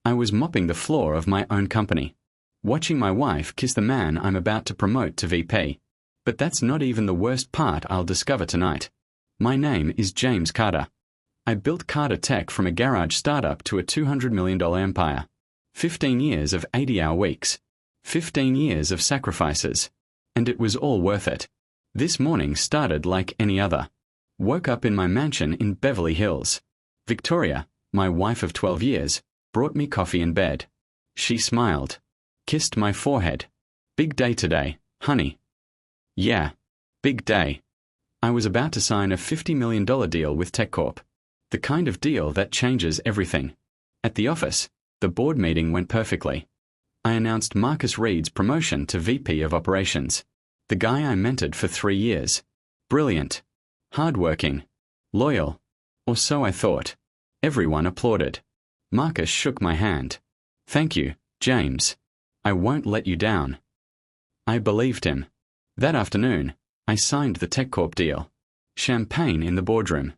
I was mopping the floor of my own company, watching my wife kiss the man I'm about to promote to VP. But that's not even the worst part I'll discover tonight. My name is James Carter. I built Carter Tech from a garage startup to a $200 million empire. 15 years of 80-hour weeks. 15 years of sacrifices. And it was all worth it. This morning started like any other. Woke up in my mansion in Beverly Hills. Victoria, my wife of 12 years, brought me coffee in bed. She smiled. Kissed my forehead. Big day today, honey. Yeah. Big day. I was about to sign a $50 million deal with TechCorp. The kind of deal that changes everything. At the office, the board meeting went perfectly. I announced Marcus Reid's promotion to VP of Operations. The guy I mentored for 3 years. Brilliant. Hardworking. Loyal. Or so I thought. Everyone applauded. Marcus shook my hand. Thank you, James. I won't let you down. I believed him. That afternoon, I signed the TechCorp deal. Champagne in the boardroom.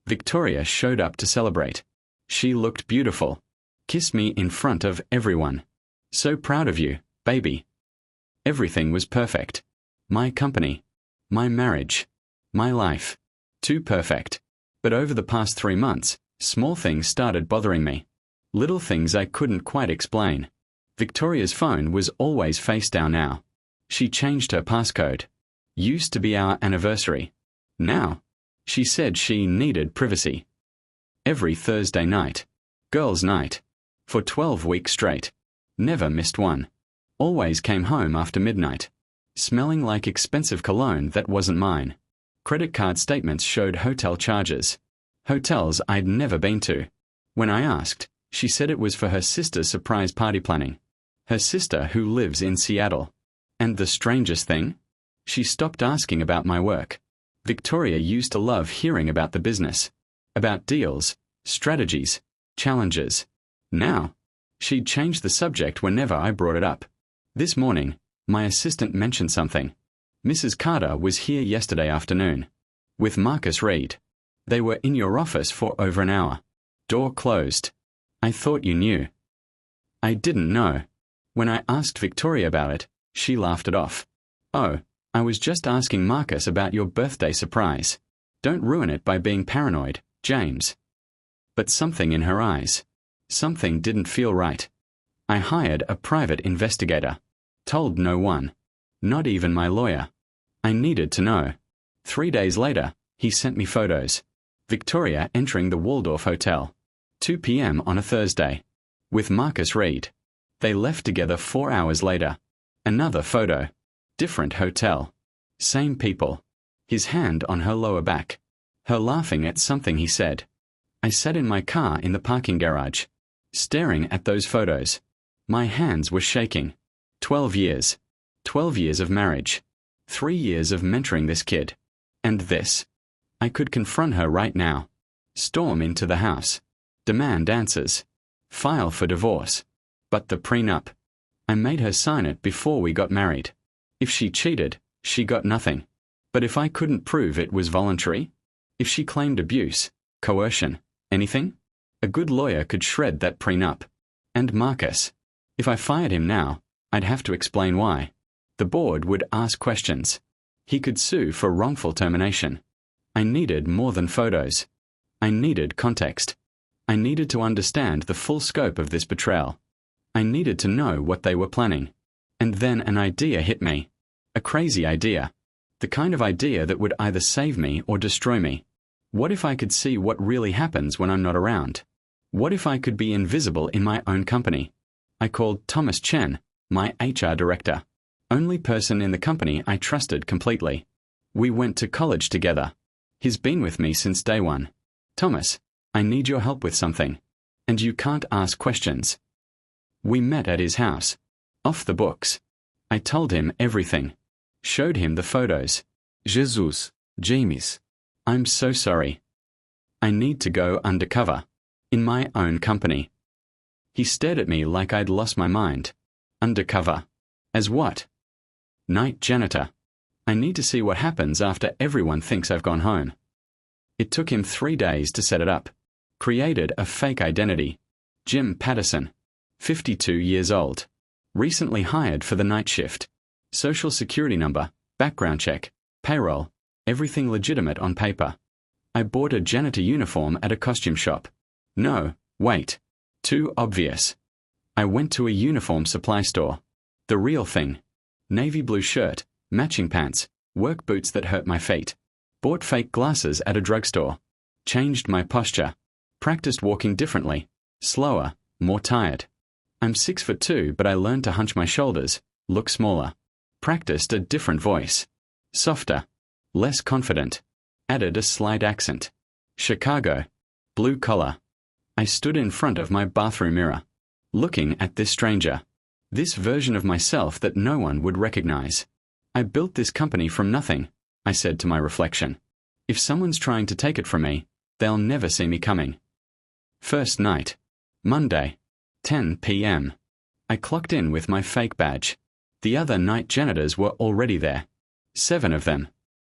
Victoria showed up to celebrate. She looked beautiful. Kissed me in front of everyone. So proud of you, baby. Everything was perfect. My company. My marriage. My life. Too perfect. But over the past 3 months, small things started bothering me. Little things I couldn't quite explain. Victoria's phone was always face down now. She changed her passcode. Used to be our anniversary. Now, she said she needed privacy. Every Thursday night. Girls' night. For 12 weeks straight. Never missed one. Always came home after midnight. Smelling like expensive cologne that wasn't mine. Credit card statements showed hotel charges. Hotels I'd never been to. When I asked, she said it was for her sister's surprise party planning. Her sister who lives in Seattle. And the strangest thing? She stopped asking about my work. Victoria used to love hearing about the business. About deals, strategies, challenges. Now, she'd change the subject whenever I brought it up. This morning, my assistant mentioned something. Mrs. Carter was here yesterday afternoon. With Marcus Reid. They were in your office for over an hour. Door closed. I thought you knew. I didn't know. When I asked Victoria about it, she laughed it off. Oh, I was just asking Marcus about your birthday surprise. Don't ruin it by being paranoid, James. But something in her eyes. Something didn't feel right. I hired a private investigator. Told no one. Not even my lawyer. I needed to know. 3 days later, he sent me photos. Victoria entering the Waldorf Hotel. 2 p.m. on a Thursday. With Marcus Reid. They left together 4 hours later. Another photo. Different hotel. Same people. His hand on her lower back. Her laughing at something he said. I sat in my car in the parking garage. Staring at those photos. My hands were shaking. 12 years. 12 years of marriage. 3 years of mentoring this kid. And this. I could confront her right now. Storm into the house. Demand answers. File for divorce. But the prenup. I made her sign it before we got married. If she cheated, she got nothing. But if I couldn't prove it was voluntary? If she claimed abuse, coercion, anything? A good lawyer could shred that prenup. And Marcus. If I fired him now, I'd have to explain why. The board would ask questions. He could sue for wrongful termination. I needed more than photos. I needed context. I needed to understand the full scope of this betrayal. I needed to know what they were planning. And then an idea hit me. A crazy idea. The kind of idea that would either save me or destroy me. What if I could see what really happens when I'm not around? What if I could be invisible in my own company? I called Thomas Chen, my HR director. Only person in the company I trusted completely. We went to college together. He's been with me since day one. Thomas, I need your help with something. And you can't ask questions. We met at his house. Off the books. I told him everything. Showed him the photos. Jesus, James. I'm so sorry. I need to go undercover. In my own company. He stared at me like I'd lost my mind. Undercover. As what? Night janitor. I need to see what happens after everyone thinks I've gone home. It took him 3 days to set it up. Created a fake identity. Jim Patterson. 52 years old. Recently hired for the night shift. Social security number, background check, payroll, everything legitimate on paper. I bought a janitor uniform at a costume shop. No, wait. Too obvious. I went to a uniform supply store. The real thing. Navy blue shirt, matching pants, work boots that hurt my feet. Bought fake glasses at a drugstore. Changed my posture. Practiced walking differently. Slower, more tired. I'm 6'2", but I learned to hunch my shoulders, look smaller. Practiced a different voice. Softer. Less confident. Added a slight accent. Chicago. Blue collar. I stood in front of my bathroom mirror, looking at this stranger. This version of myself that no one would recognize. I built this company from nothing, I said to my reflection. If someone's trying to take it from me, they'll never see me coming. First night. Monday. 10 p.m. I clocked in with my fake badge. The other night janitors were already there. 7 of them.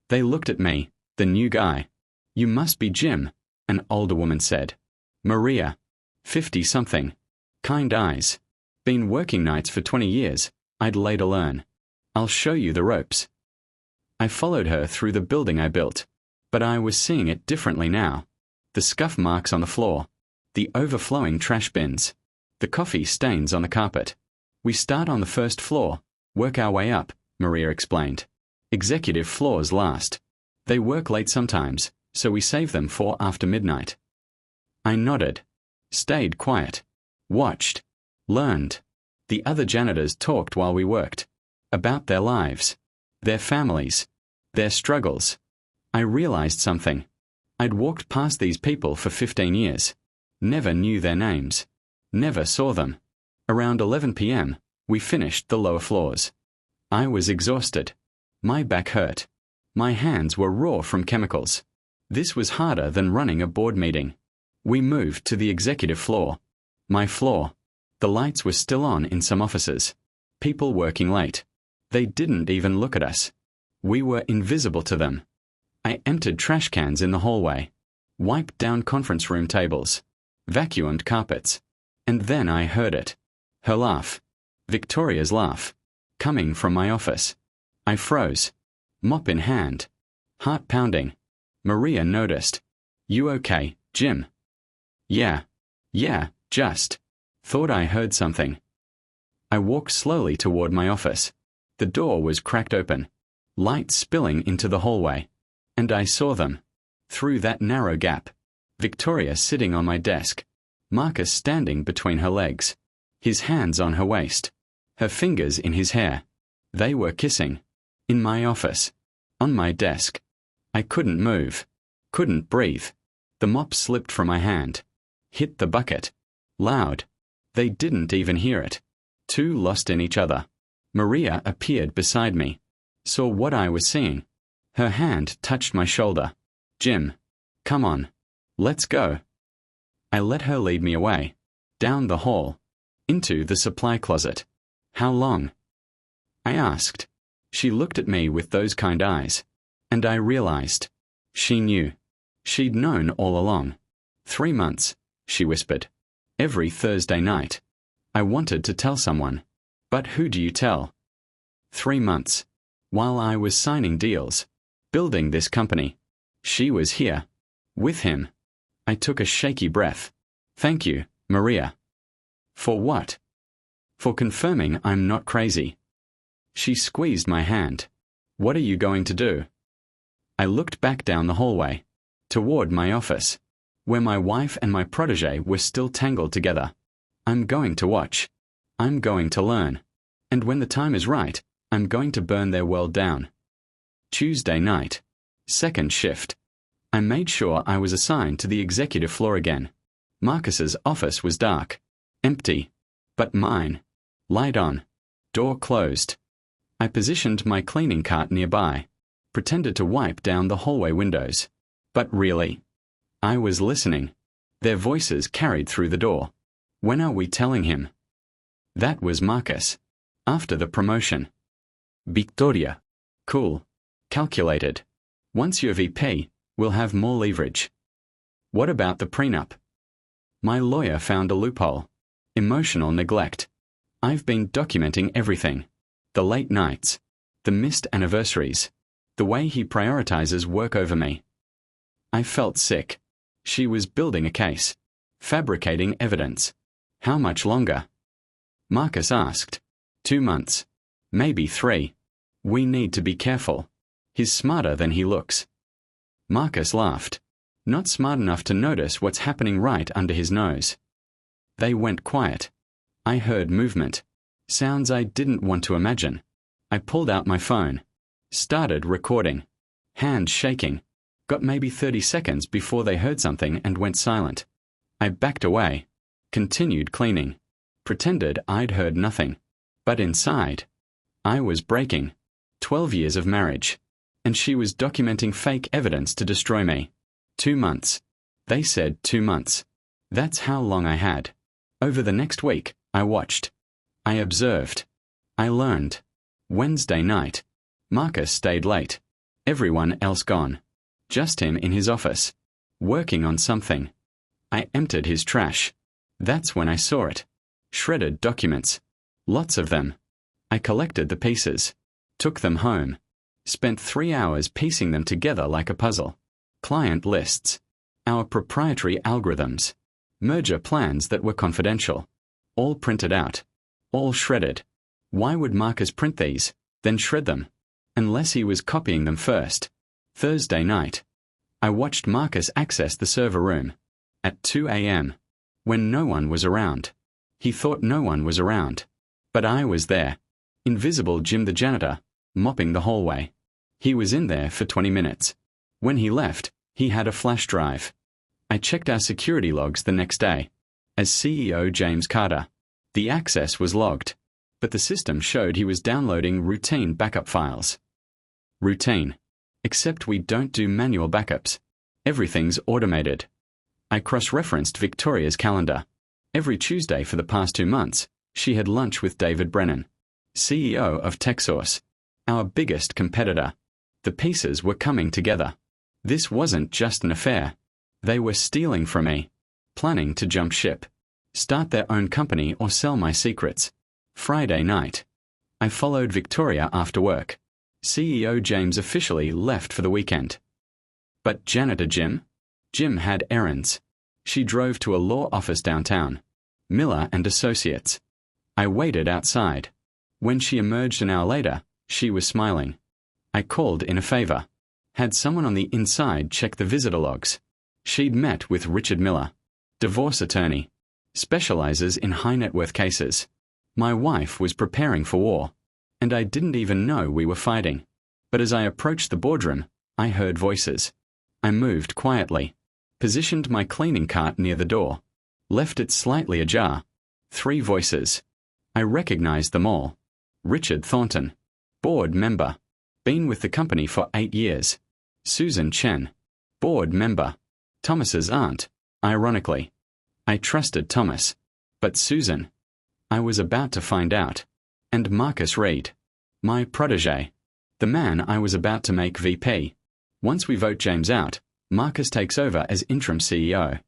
They looked at me, the new guy. You must be Jim, an older woman said. Maria. 50-something. Kind eyes. Been working nights for 20 years, I'd later learn. I'll show you the ropes. I followed her through the building I built, but I was seeing it differently now. The scuff marks on the floor. The overflowing trash bins. The coffee stains on the carpet. We start on the first floor, work our way up, Maria explained. Executive floors last. They work late sometimes, so we save them for after midnight. I nodded. Stayed quiet. Watched. Learned. The other janitors talked while we worked. About their lives. Their families. Their struggles. I realized something. I'd walked past these people for 15 years. Never knew their names. Never saw them. Around 11 p.m., we finished the lower floors. I was exhausted. My back hurt. My hands were raw from chemicals. This was harder than running a board meeting. We moved to the executive floor. My floor. The lights were still on in some offices. People working late. They didn't even look at us. We were invisible to them. I emptied trash cans in the hallway. Wiped down conference room tables. Vacuumed carpets. And then I heard it. Her laugh. Victoria's laugh. Coming from my office. I froze. Mop in hand. Heart pounding. Maria noticed. You okay, Jim? Yeah, just. Thought I heard something. I walked slowly toward my office. The door was cracked open. Light spilling into the hallway. And I saw them. Through that narrow gap. Victoria sitting on my desk. Marcus standing between her legs. His hands on her waist. Her fingers in his hair. They were kissing. In my office. On my desk. I couldn't move. Couldn't breathe. The mop slipped from my hand. Hit the bucket. Loud. They didn't even hear it. Two lost in each other. Maria appeared beside me. Saw what I was seeing. Her hand touched my shoulder. Jim. Come on. Let's go. I let her lead me away. Down the hall. Into the supply closet. How long? I asked. She looked at me with those kind eyes. And I realized. She knew. She'd known all along. 3 months, she whispered. Every Thursday night. I wanted to tell someone. But who do you tell? 3 months. While I was signing deals. Building this company. She was here. With him. I took a shaky breath. Thank you, Maria. For what? For confirming I'm not crazy. She squeezed my hand. What are you going to do? I looked back down the hallway. Toward my office. Where my wife and my protégé were still tangled together. I'm going to watch. I'm going to learn. And when the time is right, I'm going to burn their world down. Tuesday night. Second shift. I made sure I was assigned to the executive floor again. Marcus's office was dark. Empty. But mine. Light on. Door closed. I positioned my cleaning cart nearby. Pretended to wipe down the hallway windows. But really, I was listening. Their voices carried through the door. When are we telling him? That was Marcus. After the promotion. Victoria. Cool. Calculated. Once you're VP, we'll have more leverage. What about the prenup? My lawyer found a loophole. Emotional neglect. I've been documenting everything. The late nights. The missed anniversaries. The way he prioritizes work over me. I felt sick. She was building a case. Fabricating evidence. How much longer? Marcus asked. 2 months. Maybe 3. We need to be careful. He's smarter than he looks. Marcus laughed. Not smart enough to notice what's happening right under his nose. They went quiet. I heard movement. Sounds I didn't want to imagine. I pulled out my phone. Started recording. Hand shaking. Got maybe 30 seconds before they heard something and went silent. I backed away. Continued cleaning. Pretended I'd heard nothing. But inside, I was breaking. 12 years of marriage. And she was documenting fake evidence to destroy me. 2 months. They said 2 months. That's how long I had. Over the next week, I watched. I observed. I learned. Wednesday night. Marcus stayed late. Everyone else gone. Just him in his office. Working on something. I emptied his trash. That's when I saw it. Shredded documents. Lots of them. I collected the pieces. Took them home. Spent 3 hours piecing them together like a puzzle. Client lists. Our proprietary algorithms. Merger plans that were confidential. All printed out. All shredded. Why would Marcus print these, then shred them? Unless he was copying them first. Thursday night. I watched Marcus access the server room. At 2 a.m. When no one was around. He thought no one was around. But I was there. Invisible Jim the janitor, mopping the hallway. He was in there for 20 minutes. When he left, he had a flash drive. I checked our security logs the next day. As CEO James Carter. The access was logged. But the system showed he was downloading routine backup files. Routine. Except we don't do manual backups. Everything's automated. I cross-referenced Victoria's calendar. Every Tuesday for the past 2 months, she had lunch with David Brennan, CEO of TechSource, our biggest competitor. The pieces were coming together. This wasn't just an affair. They were stealing from me, planning to jump ship, start their own company or sell my secrets. Friday night. I followed Victoria after work. CEO James officially left for the weekend. But Janitor Jim? Jim had errands. She drove to a law office downtown. Miller and Associates. I waited outside. When she emerged an hour later, she was smiling. I called in a favor. Had someone on the inside check the visitor logs. She'd met with Richard Miller, divorce attorney, specializes in high net worth cases. My wife was preparing for war, and I didn't even know we were fighting. But as I approached the boardroom, I heard voices. I moved quietly, positioned my cleaning cart near the door, left it slightly ajar. 3 voices. I recognized them all. Richard Thornton, board member, been with the company for 8 years. Susan Chen, board member, Thomas's aunt, ironically. I trusted Thomas, but Susan, I was about to find out. And Marcus Reid, my protégé, the man I was about to make VP. Once we vote James out, Marcus takes over as interim CEO.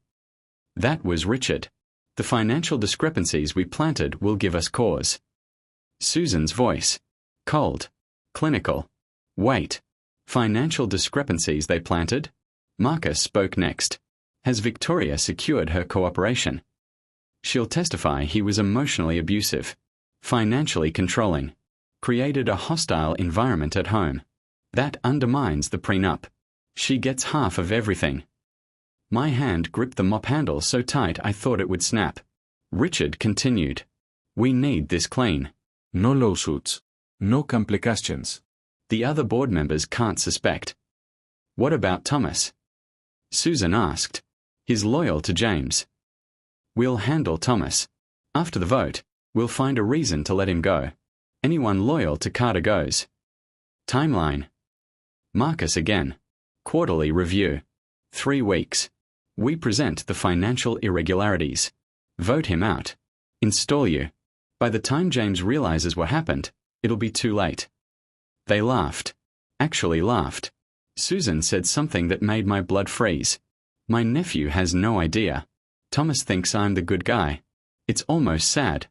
That was Richard. The financial discrepancies we planted will give us cause. Susan's voice. Cold. Clinical. Wait. Financial discrepancies they planted? Marcus spoke next. Has Victoria secured her cooperation? She'll testify he was emotionally abusive, financially controlling, created a hostile environment at home. That undermines the prenup. She gets half of everything. My hand gripped the mop handle so tight I thought it would snap. Richard continued. We need this clean. No lawsuits. No complications. The other board members can't suspect. What about Thomas? Susan asked. He's loyal to James. We'll handle Thomas. After the vote, we'll find a reason to let him go. Anyone loyal to Carter goes. Timeline. Marcus again. Quarterly review. 3 weeks. We present the financial irregularities. Vote him out. Install you. By the time James realizes what happened, it'll be too late. They laughed. Actually laughed. Susan said something that made my blood freeze. My nephew has no idea. Thomas thinks I'm the good guy. It's almost sad.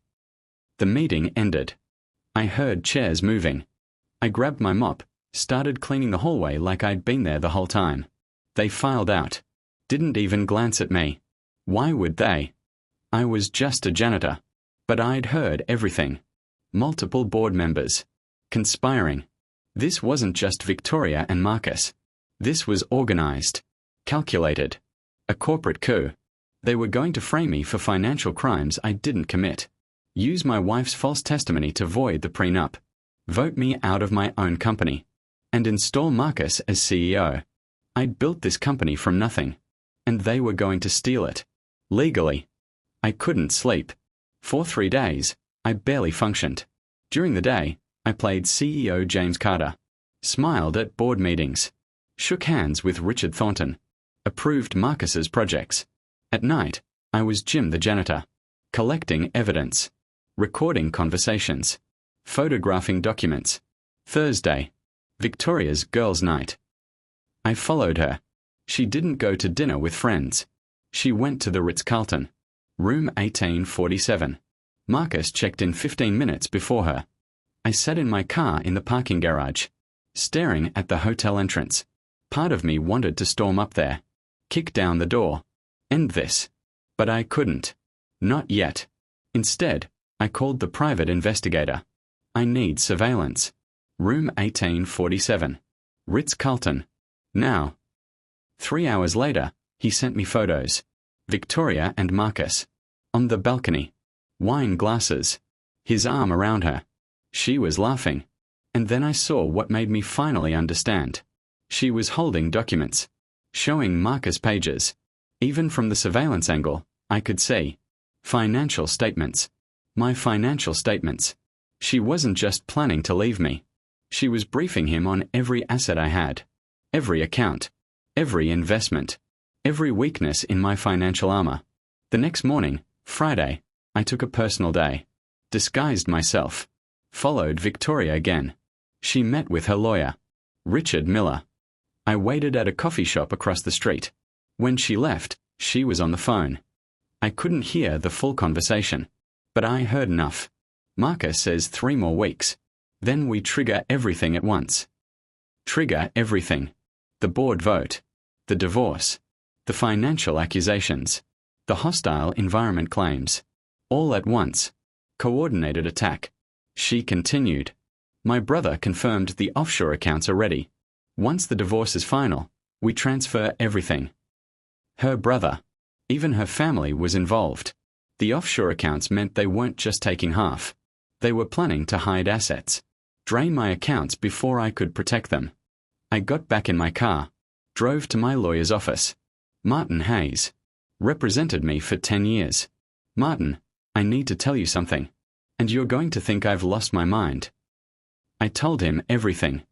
The meeting ended. I heard chairs moving. I grabbed my mop, started cleaning the hallway like I'd been there the whole time. They filed out. Didn't even glance at me. Why would they? I was just a janitor. But I'd heard everything. Multiple board members. Conspiring. This wasn't just Victoria and Marcus. This was organized. Calculated. A corporate coup. They were going to frame me for financial crimes I didn't commit. Use my wife's false testimony to void the prenup. Vote me out of my own company. And install Marcus as CEO. I'd built this company from nothing. And they were going to steal it. Legally. I couldn't sleep. For 3 days, I barely functioned. During the day, I played CEO James Carter. Smiled at board meetings. Shook hands with Richard Thornton. Approved Marcus's projects. At night, I was Jim the janitor. Collecting evidence. Recording conversations. Photographing documents. Thursday. Victoria's girls' night. I followed her. She didn't go to dinner with friends. She went to the Ritz-Carlton. Room 1847. Marcus checked in 15 minutes before her. I sat in my car in the parking garage, staring at the hotel entrance. Part of me wanted to storm up there, kick down the door, end this. But I couldn't. Not yet. Instead, I called the private investigator. I need surveillance. Room 1847. Ritz-Carlton. Now. 3 hours later, he sent me photos. Victoria and Marcus. On the balcony. Wine glasses. His arm around her. She was laughing. And then I saw what made me finally understand. She was holding documents. Showing Marcus pages. Even from the surveillance angle, I could see. Financial statements. My financial statements. She wasn't just planning to leave me. She was briefing him on every asset I had. Every account. Every investment. Every weakness in my financial armor. The next morning, Friday, I took a personal day. Disguised myself. Followed Victoria again. She met with her lawyer, Richard Miller. I waited at a coffee shop across the street. When she left, she was on the phone. I couldn't hear the full conversation, but I heard enough. Marcus says 3 more weeks. Then we trigger everything at once. Trigger everything. The board vote. The divorce. The financial accusations. The hostile environment claims. All at once. Coordinated attack. She continued. My brother confirmed the offshore accounts are ready. Once the divorce is final, we transfer everything. Her brother. Even her family was involved. The offshore accounts meant they weren't just taking half. They were planning to hide assets. Drain my accounts before I could protect them. I got back in my car. Drove to my lawyer's office. Martin Hayes. Represented me for 10 years. Martin, I need to tell you something. And you're going to think I've lost my mind. I told him everything.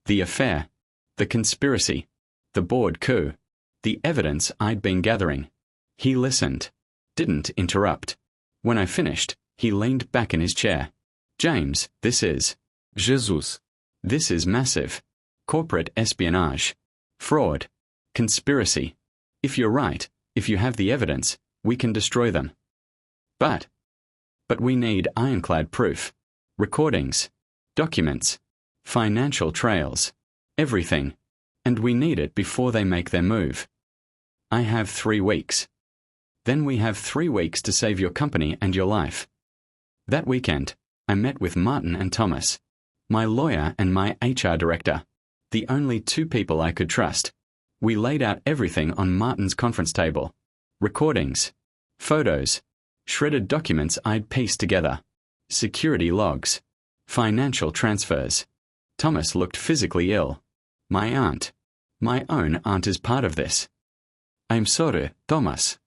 The affair. The conspiracy. The board coup. The evidence I'd been gathering. He listened. Didn't interrupt. When I finished, he leaned back in his chair. James, this is... Jesus. This is massive. Corporate espionage. Fraud. Conspiracy. If you're right, if you have the evidence, we can destroy them. But we need ironclad proof. Recordings. Documents. Financial trails. Everything. And we need it before they make their move. I have 3 weeks. Then we have 3 weeks to save your company and your life. That weekend, I met with Martin and Thomas, my lawyer and my HR director, the only 2 people I could trust. We laid out everything on Martin's conference table. Recordings. Photos. Shredded documents I'd pieced together. Security logs. Financial transfers. Thomas looked physically ill. My aunt. My own aunt is part of this. I'm sorry, Thomas.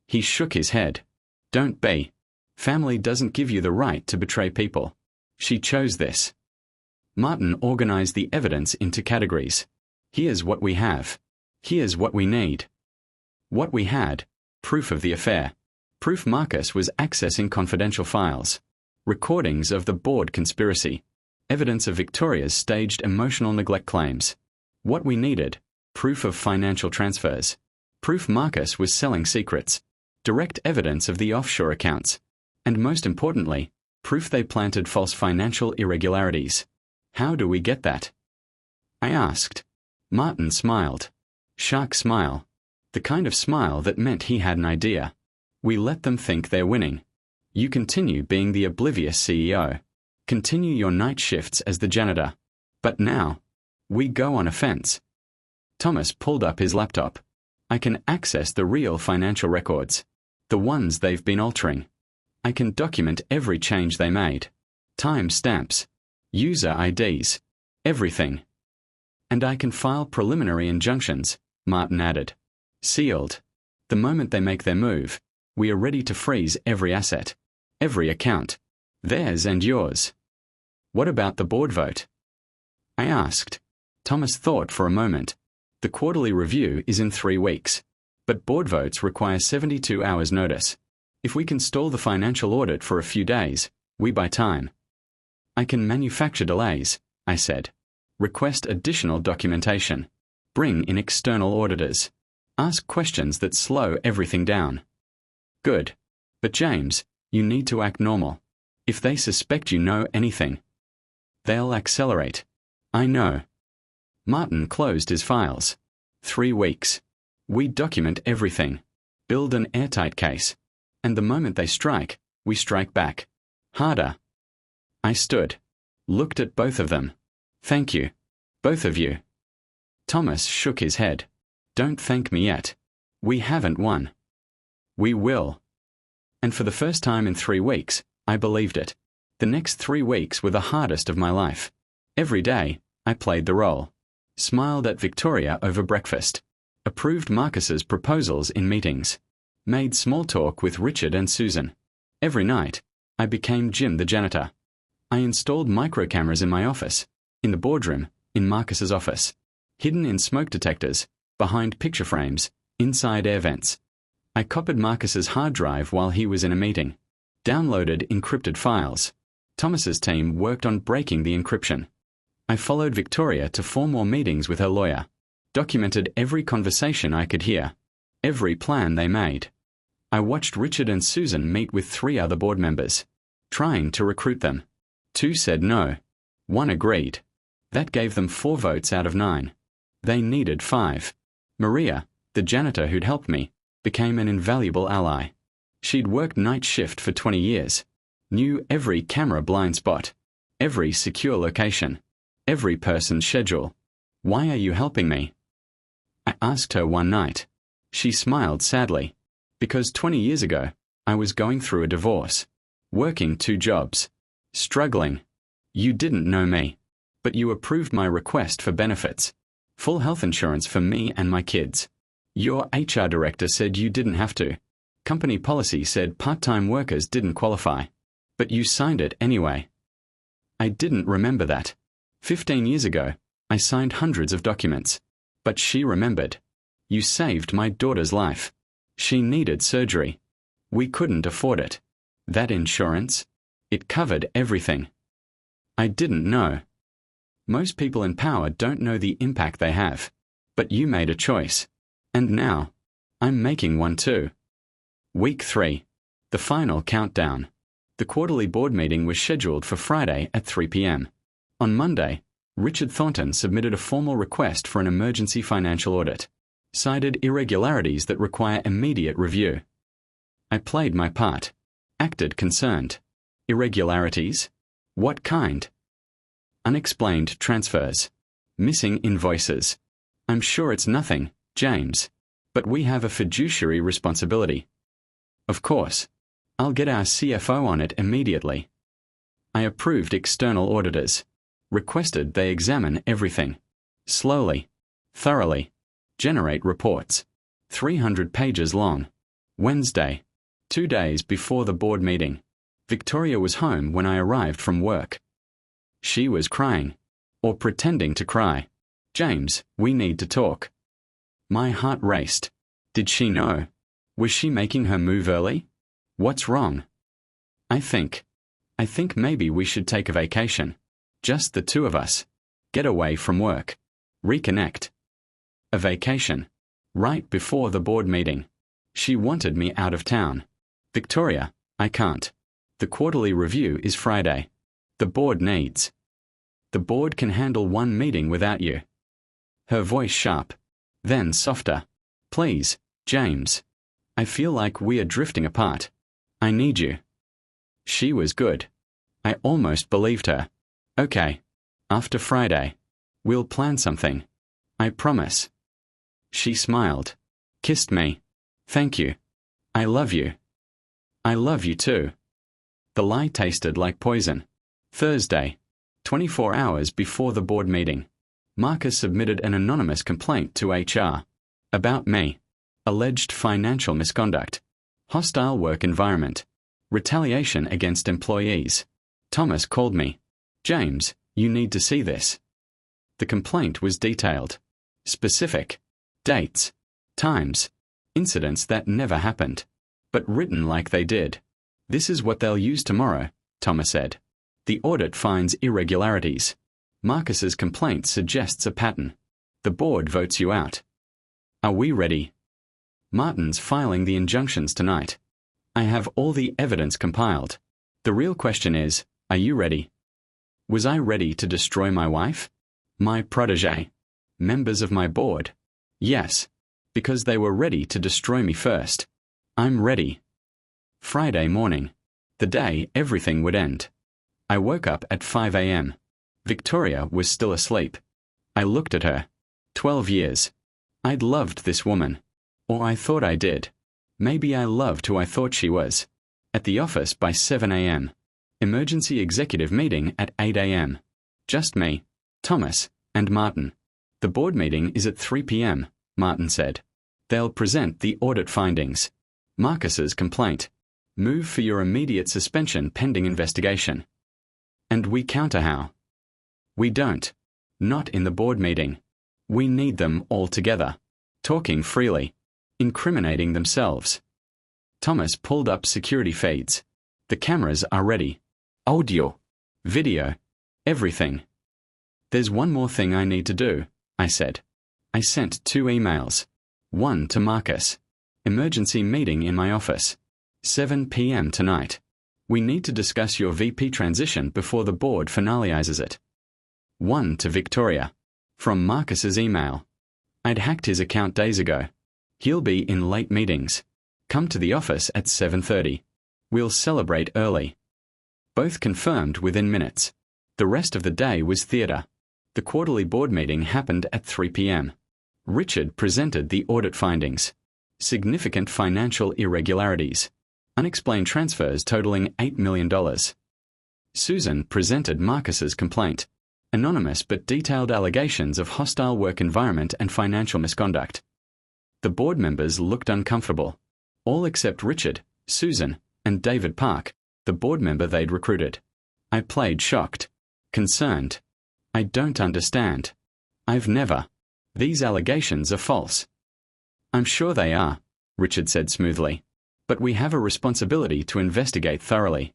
He shook his head. Don't be. Family doesn't give you the right to betray people. She chose this. Martin organized the evidence into categories. Here's what we have. Here's what we need. What we had: proof of the affair. Proof Marcus was accessing confidential files. Recordings of the board conspiracy. Evidence of Victoria's staged emotional neglect claims. What we needed: proof of financial transfers. Proof Marcus was selling secrets. Direct evidence of the offshore accounts. And most importantly, proof they planted false financial irregularities. How do we get that? I asked. Martin smiled. Shark smile. The kind of smile that meant he had an idea. We let them think they're winning. You continue being the oblivious CEO. Continue your night shifts as the janitor. But now, we go on offense. Thomas pulled up his laptop. I can access the real financial records. The ones they've been altering. I can document every change they made. Time stamps. User IDs. Everything. And I can file preliminary injunctions, Martin added. Sealed. The moment they make their move, we are ready to freeze every asset. Every account. Theirs and yours. What about the board vote? I asked. Thomas thought for a moment. The quarterly review is in 3 weeks. But board votes require 72 hours notice. If we can stall the financial audit for a few days, we buy time. I can manufacture delays, I said. Request additional documentation. Bring in external auditors. Ask questions that slow everything down. Good. But James, you need to act normal. If they suspect you know anything, they'll accelerate. I know. Martin closed his files. 3 weeks. We document everything. Build an airtight case. And the moment they strike, we strike back. Harder. I stood. Looked at both of them. Thank you. Both of you. Thomas shook his head. Don't thank me yet. We haven't won. We will. And for the first time in 3 weeks, I believed it. The next 3 weeks were the hardest of my life. Every day, I played the role. Smiled at Victoria over breakfast. Approved Marcus's proposals in meetings. Made small talk with Richard and Susan. Every night, I became Jim the janitor. I installed micro cameras in my office, in the boardroom, in Marcus's office. Hidden in smoke detectors, behind picture frames, inside air vents. I copied Marcus's hard drive while he was in a meeting. Downloaded encrypted files. Thomas's team worked on breaking the encryption. I followed Victoria to 4 more meetings with her lawyer. Documented every conversation I could hear. Every plan they made. I watched Richard and Susan meet with 3 other board members. Trying to recruit them. 2 said no. 1 agreed. That gave them 4 votes out of 9. They needed 5. Maria, the janitor who'd helped me, became an invaluable ally. She'd worked night shift for 20 years. Knew every camera blind spot. Every secure location. Every person's schedule. Why are you helping me? I asked her one night. She smiled sadly. Because 20 years ago, I was going through a divorce. Working 2 jobs. Struggling. You didn't know me. But you approved my request for benefits. Full health insurance for me and my kids. Your HR director said you didn't have to. Company policy said part-time workers didn't qualify. But you signed it anyway. I didn't remember that. 15 years ago, I signed hundreds of documents. But she remembered. You saved my daughter's life. She needed surgery. We couldn't afford it. That insurance? It covered everything. I didn't know. Most people in power don't know the impact they have. But you made a choice. And now, I'm making one too. Week 3. The final countdown. The quarterly board meeting was scheduled for Friday at 3 p.m. On Monday, Richard Thornton submitted a formal request for an emergency financial audit. Cited irregularities that require immediate review. I played my part. Acted concerned. Irregularities? What kind? Unexplained transfers. Missing invoices. I'm sure it's nothing, James. But we have a fiduciary responsibility. Of course. I'll get our CFO on it immediately. I approved external auditors. Requested they examine everything. Slowly. Thoroughly. Generate reports. 300 pages long. Wednesday. 2 days before the board meeting. Victoria was home when I arrived from work. She was crying. Or pretending to cry. James, we need to talk. My heart raced. Did she know? Was she making her move early? What's wrong? I think maybe we should take a vacation. Just the 2 of us. Get away from work. Reconnect. A vacation. Right before the board meeting. She wanted me out of town. Victoria, I can't. The quarterly review is Friday. The board needs. The board can handle one meeting without you. Her voice sharp. Then softer. Please, James. I feel like we are drifting apart. I need you. She was good. I almost believed her. Okay. After Friday. We'll plan something. I promise. She smiled. Kissed me. Thank you. I love you. I love you too. The lie tasted like poison. Thursday. 24 hours before the board meeting. Marcus submitted an anonymous complaint to HR. About me. Alleged financial misconduct. Hostile work environment. Retaliation against employees. Thomas called me. James, you need to see this. The complaint was detailed. Specific. Dates. Times. Incidents that never happened. But written like they did. This is what they'll use tomorrow, Thomas said. The audit finds irregularities. Marcus's complaint suggests a pattern. The board votes you out. Are we ready? Martin's filing the injunctions tonight. I have all the evidence compiled. The real question is, are you ready? Was I ready to destroy my wife? My protégé? Members of my board? Yes. Because they were ready to destroy me first. I'm ready. Friday morning. The day everything would end. I woke up at 5 a.m. Victoria was still asleep. I looked at her. 12 years. I'd loved this woman. Or I thought I did. Maybe I loved who I thought she was. At the office by 7 a.m. Emergency executive meeting at 8 a.m. Just me, Thomas, and Martin. The board meeting is at 3 p.m., Martin said. They'll present the audit findings. Marcus's complaint. Move for your immediate suspension pending investigation. And we counter how? We don't. Not in the board meeting. We need them all together. Talking freely. Incriminating themselves. Thomas pulled up security feeds. The cameras are ready. Audio. Video. Everything. There's one more thing I need to do, I said. I sent 2 emails. One to Marcus. Emergency meeting in my office. 7 p.m. tonight. We need to discuss your VP transition before the board finalizes it. One to Victoria. From Marcus's email. I'd hacked his account days ago. He'll be in late meetings. Come to the office at 7:30. We'll celebrate early. Both confirmed within minutes. The rest of the day was theatre. The quarterly board meeting happened at 3 p.m. Richard presented the audit findings. Significant financial irregularities. Unexplained transfers totaling $8 million. Susan presented Marcus's complaint. Anonymous but detailed allegations of hostile work environment and financial misconduct. The board members looked uncomfortable. All except Richard, Susan, and David Park, the board member they'd recruited. I played shocked. Concerned. I don't understand. I've never. These allegations are false. I'm sure they are, Richard said smoothly. But we have a responsibility to investigate thoroughly.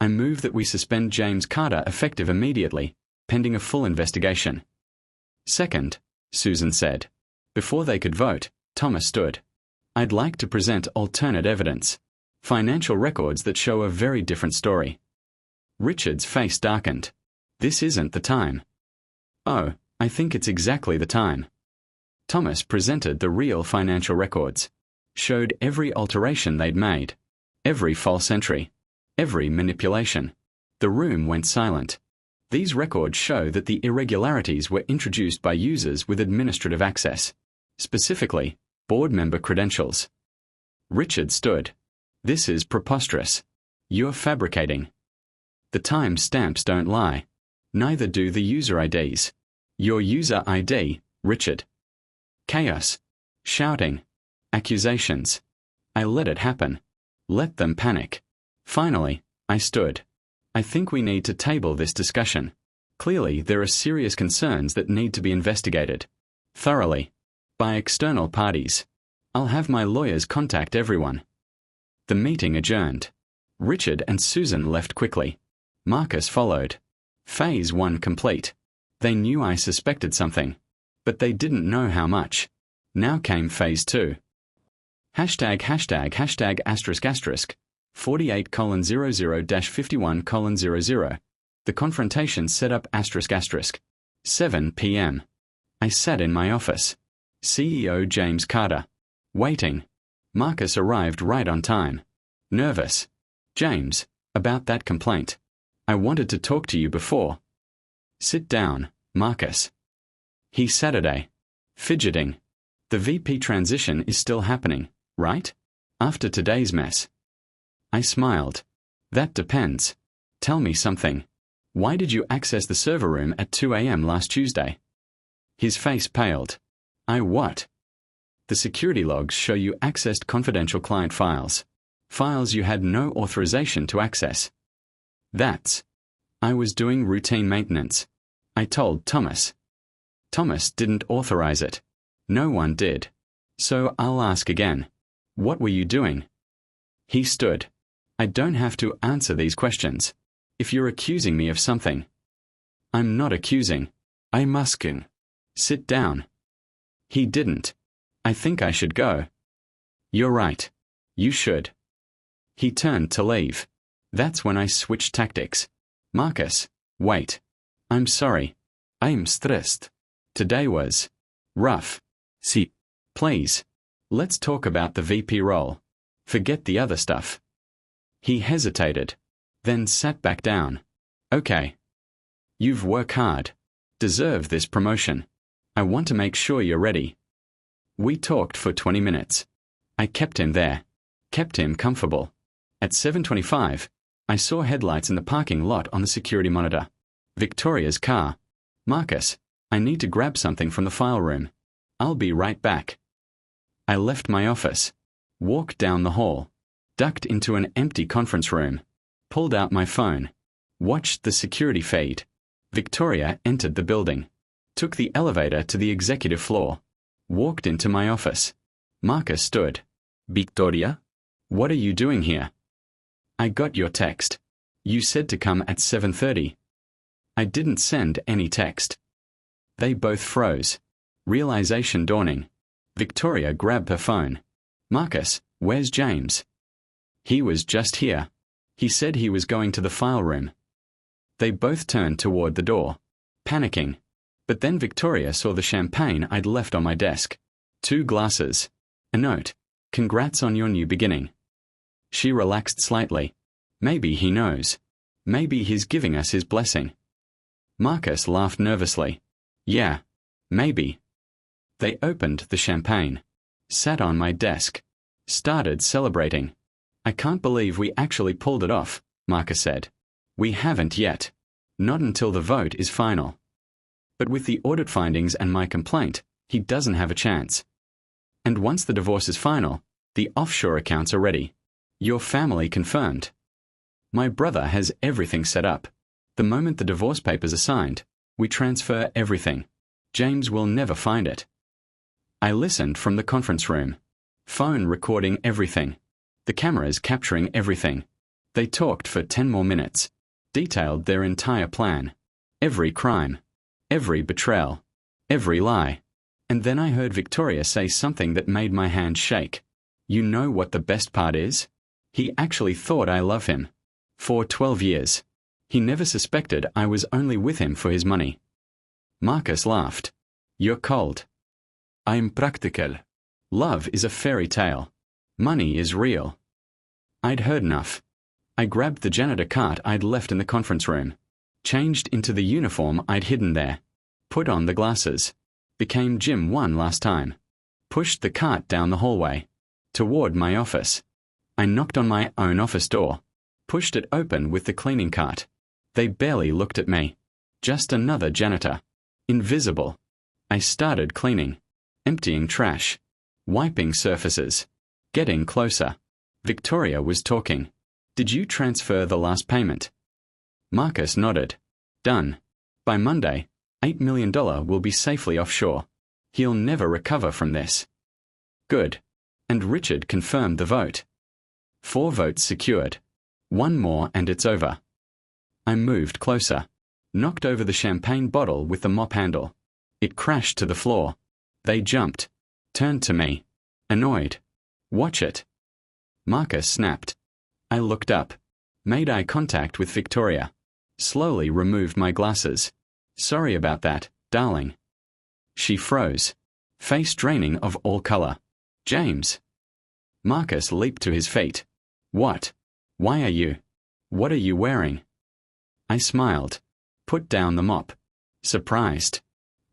I move that we suspend James Carter effective immediately, pending a full investigation. Second, Susan said. Before they could vote, Thomas stood. I'd like to present alternate evidence. Financial records that show a very different story. Richard's face darkened. This isn't the time. Oh, I think it's exactly the time. Thomas presented the real financial records. Showed every alteration they'd made. Every false entry. Every manipulation. The room went silent. These records show that the irregularities were introduced by users with administrative access. Specifically, board member credentials. Richard stood. This is preposterous. You're fabricating. The time stamps don't lie. Neither do the user IDs. Your user ID, Richard. Chaos. Shouting. Accusations. I let it happen. Let them panic. Finally, I stood. I think we need to table this discussion. Clearly, there are serious concerns that need to be investigated. Thoroughly. By external parties. I'll have my lawyers contact everyone. The meeting adjourned. Richard and Susan left quickly. Marcus followed. Phase 1 complete. They knew I suspected something. But they didn't know how much. Now came Phase 2. ###***. 48:00-51:00. The confrontation set up ***. 7 p.m. I sat in my office. CEO James Carter. Waiting. Marcus arrived right on time. Nervous. James, about that complaint. I wanted to talk to you before. Sit down, Marcus. He Saturday. Fidgeting. The VP transition is still happening, right? After today's mess. I smiled. That depends. Tell me something. Why did you access the server room at 2 a.m. last Tuesday? His face paled. I what? The security logs show you accessed confidential client files. Files you had no authorization to access. I was doing routine maintenance. I told Thomas. Thomas didn't authorize it. No one did. So I'll ask again. What were you doing? He stood. I don't have to answer these questions. If you're accusing me of something. I'm not accusing. I'm asking. Sit down. He didn't. I think I should go. You're right. You should. He turned to leave. That's when I switched tactics. Marcus, wait. I'm sorry. I'm stressed. Today was rough. See, please. Let's talk about the VP role. Forget the other stuff. He hesitated, then sat back down. Okay. You've worked hard. Deserve this promotion. I want to make sure you're ready. We talked for 20 minutes. I kept him there. Kept him comfortable. At 7:25, I saw headlights in the parking lot on the security monitor. Victoria's car. Marcus, I need to grab something from the file room. I'll be right back. I left my office. Walked down the hall. Ducked into an empty conference room. Pulled out my phone. Watched the security feed. Victoria entered the building. Took the elevator to the executive floor. Walked into my office. Marcus stood. Victoria? What are you doing here? I got your text. You said to come at 7:30. I didn't send any text. They both froze. Realization dawning. Victoria grabbed her phone. Marcus, where's James? He was just here. He said he was going to the file room. They both turned toward the door, panicking. But then Victoria saw the champagne I'd left on my desk. 2 glasses. A note. Congrats on your new beginning. She relaxed slightly. Maybe he knows. Maybe he's giving us his blessing. Marcus laughed nervously. Yeah, maybe. They opened the champagne. Sat on my desk. Started celebrating. I can't believe we actually pulled it off, Marcus said. We haven't yet. Not until the vote is final. But with the audit findings and my complaint, he doesn't have a chance. And once the divorce is final, the offshore accounts are ready. Your family confirmed. My brother has everything set up. The moment the divorce papers are signed, we transfer everything. James will never find it. I listened from the conference room. Phone recording everything. The cameras capturing everything. They talked for 10 more minutes. Detailed their entire plan. Every crime. Every betrayal. Every lie. And then I heard Victoria say something that made my hand shake. You know what the best part is? He actually thought I love him. For 12 years. He never suspected I was only with him for his money. Marcus laughed. You're cold. I'm practical. Love is a fairy tale. Money is real. I'd heard enough. I grabbed the janitor cart I'd left in the conference room. Changed into the uniform I'd hidden there. Put on the glasses. Became Jim 1 last time. Pushed the cart down the hallway. Toward my office. I knocked on my own office door. Pushed it open with the cleaning cart. They barely looked at me. Just another janitor. Invisible. I started cleaning. Emptying trash. Wiping surfaces. Getting closer. Victoria was talking. Did you transfer the last payment? Marcus nodded. Done. By Monday, $8 million will be safely offshore. He'll never recover from this. Good. And Richard confirmed the vote. 4 votes secured. 1 more and it's over. I moved closer. Knocked over the champagne bottle with the mop handle. It crashed to the floor. They jumped. Turned to me. Annoyed. Watch it. Marcus snapped. I looked up, made eye contact with Victoria, slowly removed my glasses. Sorry about that, darling. She froze, face draining of all color. James. Marcus leaped to his feet. What? Why are you? What are you wearing? I smiled, put down the mop. Surprised.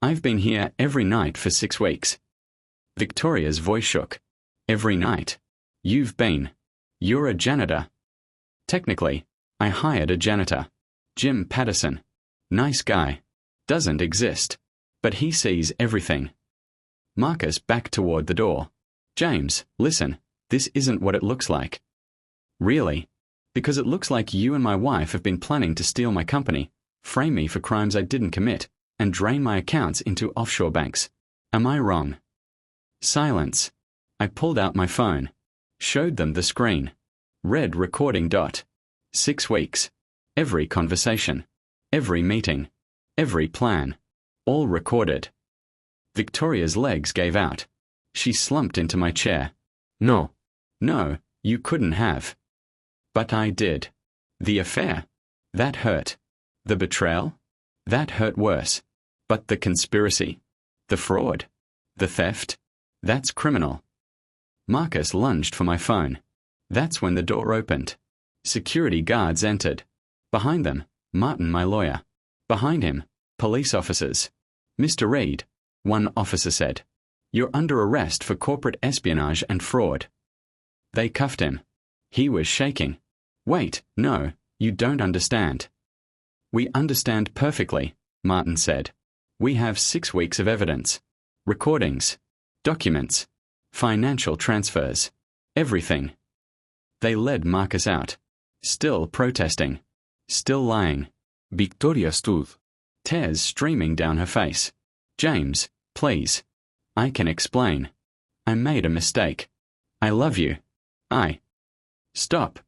I've been here every night for 6 weeks. Victoria's voice shook. Every night. You've been. You're a janitor. Technically, I hired a janitor. Jim Patterson. Nice guy. Doesn't exist. But he sees everything. Marcus backed toward the door. James, listen, this isn't what it looks like. Really? Because it looks like you and my wife have been planning to steal my company, frame me for crimes I didn't commit, and drain my accounts into offshore banks. Am I wrong? Silence. I pulled out my phone, showed them the screen. Red recording dot. 6 weeks. Every conversation. Every meeting. Every plan. All recorded. Victoria's legs gave out. She slumped into my chair. No. No, you couldn't have. But I did. The affair. That hurt. The betrayal. That hurt worse. But the conspiracy. The fraud. The theft. That's criminal. Marcus lunged for my phone. That's when the door opened. Security guards entered. Behind them, Martin, my lawyer. Behind him, police officers. Mr. Reid, one officer said, you're under arrest for corporate espionage and fraud. They cuffed him. He was shaking. Wait, no, you don't understand. We understand perfectly, Martin said. We have 6 weeks of evidence. Recordings. Documents. Financial transfers. Everything. They led Marcus out. Still protesting. Still lying. Victoria stood. Tears streaming down her face. James, please. I can explain. I made a mistake. I love you. Stop.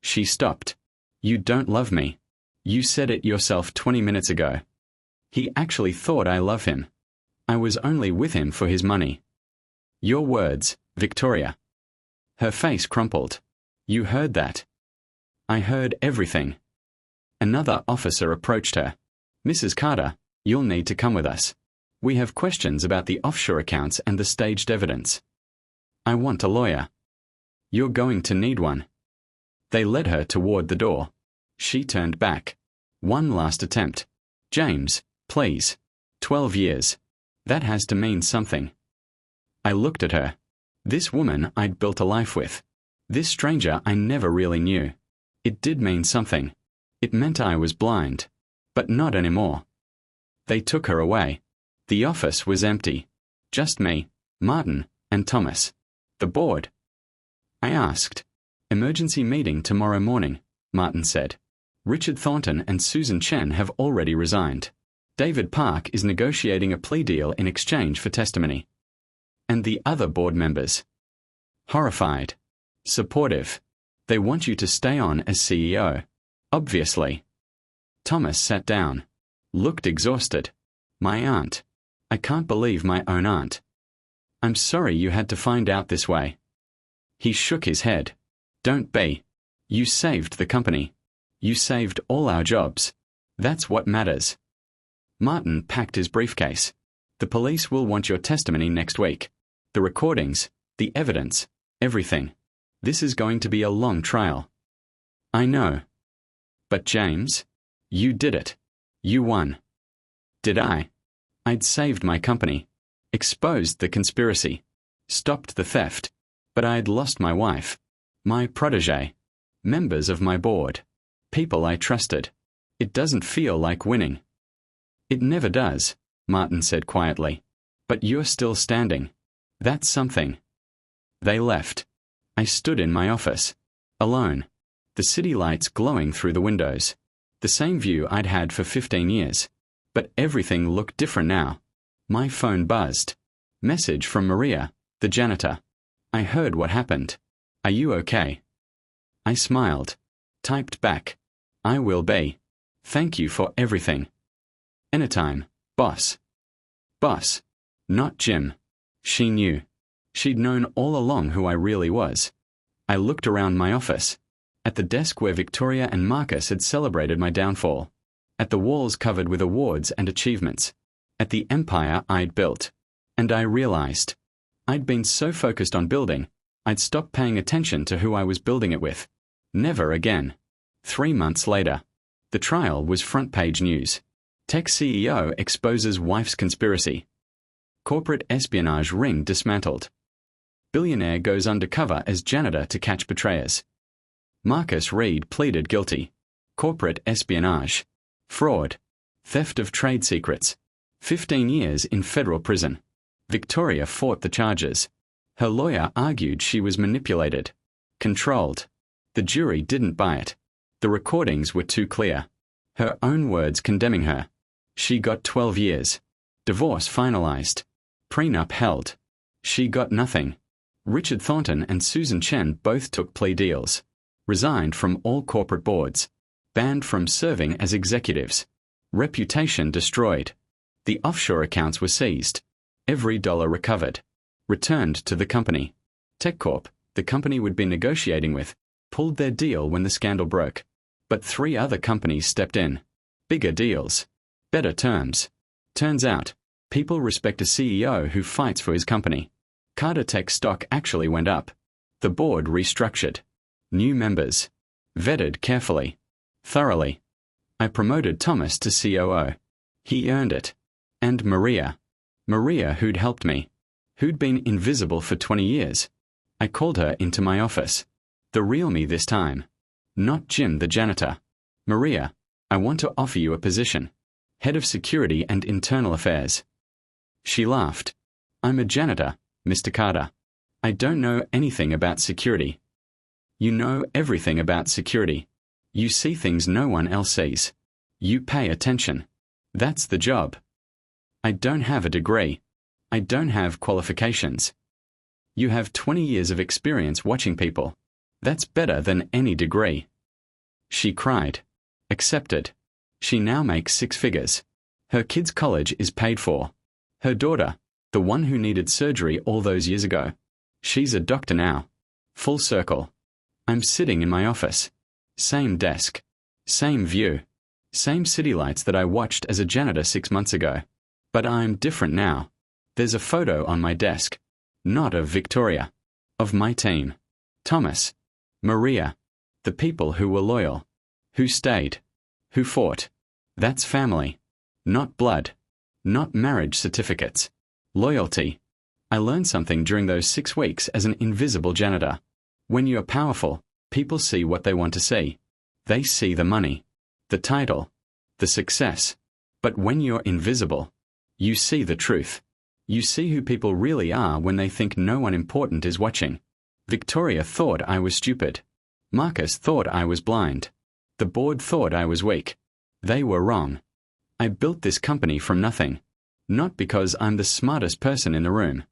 She stopped. You don't love me. You said it yourself 20 minutes ago. He actually thought I love him. I was only with him for his money. Your words, Victoria. Her face crumpled. You heard that. I heard everything. Another officer approached her. Mrs. Carter, you'll need to come with us. We have questions about the offshore accounts and the staged evidence. I want a lawyer. You're going to need one. They led her toward the door. She turned back. One last attempt. James, please. 12 years. That has to mean something. I looked at her. This woman I'd built a life with. This stranger I never really knew. It did mean something. It meant I was blind. But not anymore. They took her away. The office was empty. Just me, Martin, and Thomas. The board. I asked. Emergency meeting tomorrow morning, Martin said. Richard Thornton and Susan Chen have already resigned. David Park is negotiating a plea deal in exchange for testimony. And the other board members. Horrified. Supportive. They want you to stay on as CEO. Obviously. Thomas sat down. Looked exhausted. My aunt. I can't believe my own aunt. I'm sorry you had to find out this way. He shook his head. Don't be. You saved the company. You saved all our jobs. That's what matters. Martin packed his briefcase. The police will want your testimony next week. The recordings, the evidence, everything. This is going to be a long trial. I know. But James, you did it. You won. Did I? I'd saved my company, exposed the conspiracy, stopped the theft, but I'd lost my wife, my protégé, members of my board, people I trusted. It doesn't feel like winning. It never does, Martin said quietly. But you're still standing. That's something. They left. I stood in my office, alone, the city lights glowing through the windows, the same view I'd had for 15 years. But everything looked different now. My phone buzzed. Message from Maria, the janitor. I heard what happened. Are you okay? I smiled. Typed back. I will be. Thank you for everything. Anytime, boss. Boss. Not Jim. She knew. She'd known all along who I really was. I looked around my office. At the desk where Victoria and Marcus had celebrated my downfall. At the walls covered with awards and achievements. At the empire I'd built. And I realized. I'd been so focused on building, I'd stopped paying attention to who I was building it with. Never again. 3 months later. The trial was front-page news. Tech CEO exposes wife's conspiracy. Corporate espionage ring dismantled. Billionaire goes undercover as janitor to catch betrayers. Marcus Reid pleaded guilty. Corporate espionage. Fraud. Theft of trade secrets. 15 years in federal prison. Victoria fought the charges. Her lawyer argued she was manipulated. Controlled. The jury didn't buy it. The recordings were too clear. Her own words condemning her. She got 12 years. Divorce finalized. Prenup held. She got nothing. Richard Thornton and Susan Chen both took plea deals. Resigned from all corporate boards. Banned from serving as executives. Reputation destroyed. The offshore accounts were seized. Every dollar recovered. Returned to the company. TechCorp, the company we'd been negotiating with, pulled their deal when the scandal broke. But 3 other companies stepped in. Bigger deals. Better terms. Turns out, people respect a CEO who fights for his company. Carter Tech stock actually went up. The board restructured. New members. Vetted carefully. Thoroughly. I promoted Thomas to COO. He earned it. And Maria. Maria who'd helped me. Who'd been invisible for 20 years. I called her into my office. The real me this time. Not Jim the janitor. Maria, I want to offer you a position. Head of Security and Internal Affairs. She laughed. I'm a janitor, Mr. Carter. I don't know anything about security. You know everything about security. You see things no one else sees. You pay attention. That's the job. I don't have a degree. I don't have qualifications. You have 20 years of experience watching people. That's better than any degree. She cried. Accepted. She now makes 6 figures. Her kid's college is paid for. Her daughter, the one who needed surgery all those years ago. She's a doctor now. Full circle. I'm sitting in my office. Same desk. Same view. Same city lights that I watched as a janitor 6 months ago. But I'm different now. There's a photo on my desk. Not of Victoria. Of my team. Thomas. Maria. The people who were loyal. Who stayed. Who fought. That's family. Not blood. Not marriage certificates. Loyalty. I learned something during those 6 weeks as an invisible janitor. When you are powerful, people see what they want to see. They see the money. The title. The success. But when you're invisible, you see the truth. You see who people really are when they think no one important is watching. Victoria thought I was stupid. Marcus thought I was blind. The board thought I was weak. They were wrong. I built this company from nothing. Not because I'm the smartest person in the room,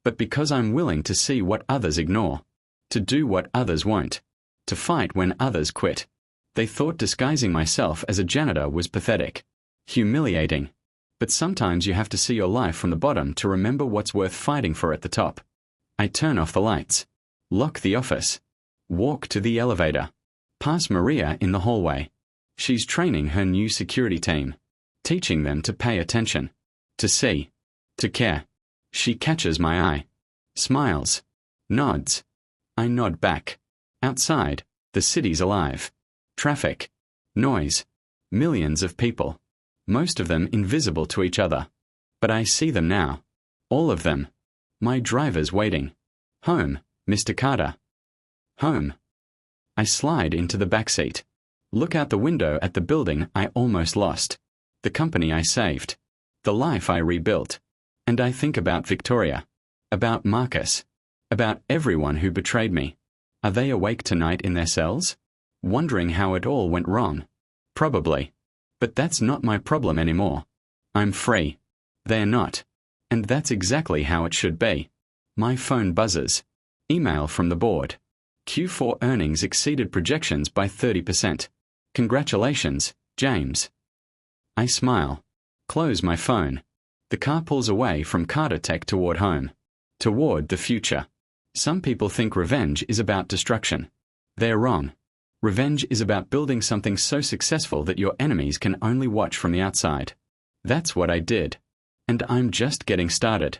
but because I'm willing to see what others ignore. To do what others won't. To fight when others quit. They thought disguising myself as a janitor was pathetic. Humiliating. But sometimes you have to see your life from the bottom to remember what's worth fighting for at the top. I turn off the lights. Lock the office. Walk to the elevator. Pass Maria in the hallway. She's training her new security team. Teaching them to pay attention. To see. To care. She catches my eye. Smiles. Nods. I nod back. Outside, the city's alive. Traffic. Noise. Millions of people. Most of them invisible to each other. But I see them now. All of them. My driver's waiting. Home, Mr. Carter. Home. I slide into the back seat. Look out the window at the building I almost lost. The company I saved. The life I rebuilt. And I think about Victoria. About Marcus. About everyone who betrayed me. Are they awake tonight in their cells? Wondering how it all went wrong? Probably. But that's not my problem anymore. I'm free. They're not. And that's exactly how it should be. My phone buzzes. Email from the board. Q4 earnings exceeded projections by 30%. Congratulations, James. I smile. Close my phone. The car pulls away from Carter Tech toward home. Toward the future. Some people think revenge is about destruction. They're wrong. Revenge is about building something so successful that your enemies can only watch from the outside. That's what I did. And I'm just getting started.